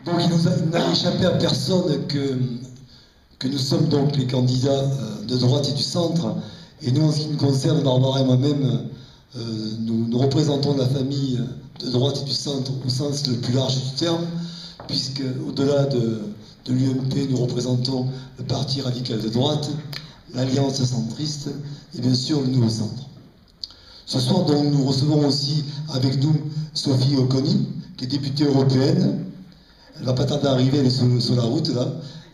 Donc il n'a échappé à personne que nous sommes donc les candidats de droite et du centre. Et nous, en ce qui nous concerne, Barbara et moi-même, nous représentons la famille de droite et du centre au sens le plus large du terme, puisque au-delà de l'UMP, nous représentons le Parti radical de droite, l'Alliance centriste et bien sûr le Nouveau Centre. Ce soir, donc, nous recevons aussi avec nous Sophie Oconi, qui est députée européenne. Elle va pas tarder à arriver, elle est sur la route là.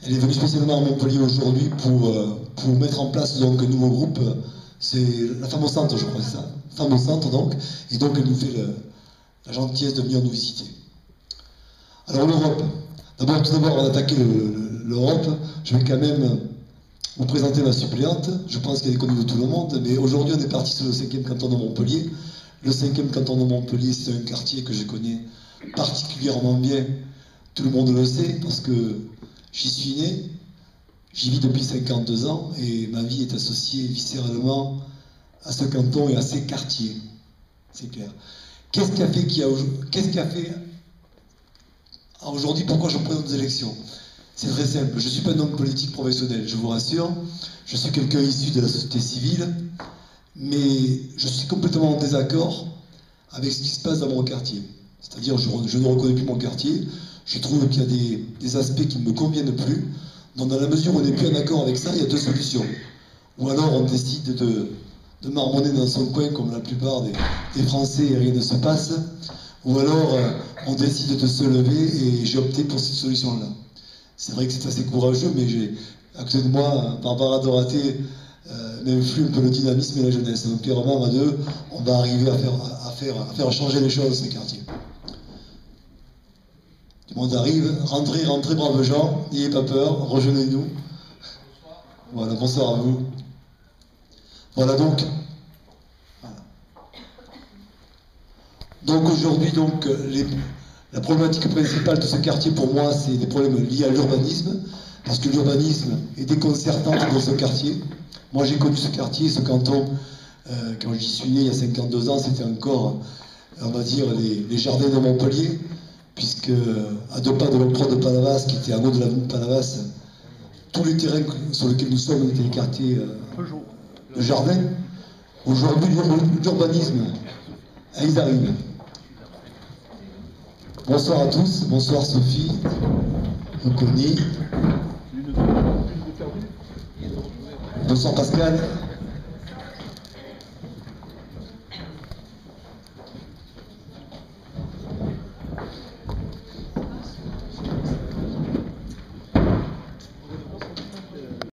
Elle est venue spécialement à Montpellier aujourd'hui pour mettre en place donc un nouveau groupe. C'est la Femme au Centre, je crois, c'est ça. Femme au Centre donc. Et donc elle nous fait la gentillesse de venir nous visiter. Alors l'Europe. Tout d'abord, on va attaquer l'Europe. Je vais quand même vous présenter ma suppléante. Je pense qu'elle est connue de tout le monde. Mais aujourd'hui, on est parti sur le 5e canton de Montpellier. Le 5e canton de Montpellier, c'est un quartier que je connais particulièrement bien. Tout le monde le sait parce que j'y suis né, j'y vis depuis 52 ans et ma vie est associée viscéralement à ce canton et à ces quartiers. C'est clair. Qu'est-ce qui a fait aujourd'hui pourquoi je présente des élections? C'est très simple. Je ne suis pas un homme politique professionnel, je vous rassure. Je suis quelqu'un issu de la société civile, mais je suis complètement en désaccord avec ce qui se passe dans mon quartier. C'est-à-dire, je ne reconnais plus mon quartier. Je trouve qu'il y a des aspects qui ne me conviennent plus. Donc, dans la mesure où on n'est plus en accord avec ça, il y a deux solutions. Ou alors on décide de marmonner dans son coin, comme la plupart des Français, et rien ne se passe. Ou alors on décide de se lever, et j'ai opté pour cette solution-là. C'est vrai que c'est assez courageux, mais j'ai à côté de moi, Barbara Doraté m'influe un peu le dynamisme et la jeunesse. Donc, clairement, à deux, on va arriver à faire changer les choses, ces quartiers. Tout le monde arrive, rentrez, braves gens, n'ayez pas peur, rejoignez-nous. Voilà, bonsoir à vous. Voilà donc. Voilà. Donc aujourd'hui, donc, la problématique principale de ce quartier pour moi, c'est des problèmes liés à l'urbanisme, parce que l'urbanisme est déconcertant dans ce quartier. Moi j'ai connu ce quartier, ce canton, quand j'y suis né il y a 52 ans, c'était encore, on va dire, les jardins de Montpellier, puisque à 2 pas de l'octroi de Palavas, qui était en haut de l'avenue de Palavas, tous les terrains sur lesquels nous sommes étaient les quartiers de jardin. Aujourd'hui, l'urbanisme, ils arrivent. Bonsoir à tous, bonsoir Sophie, Oconi. Bonsoir Pascal.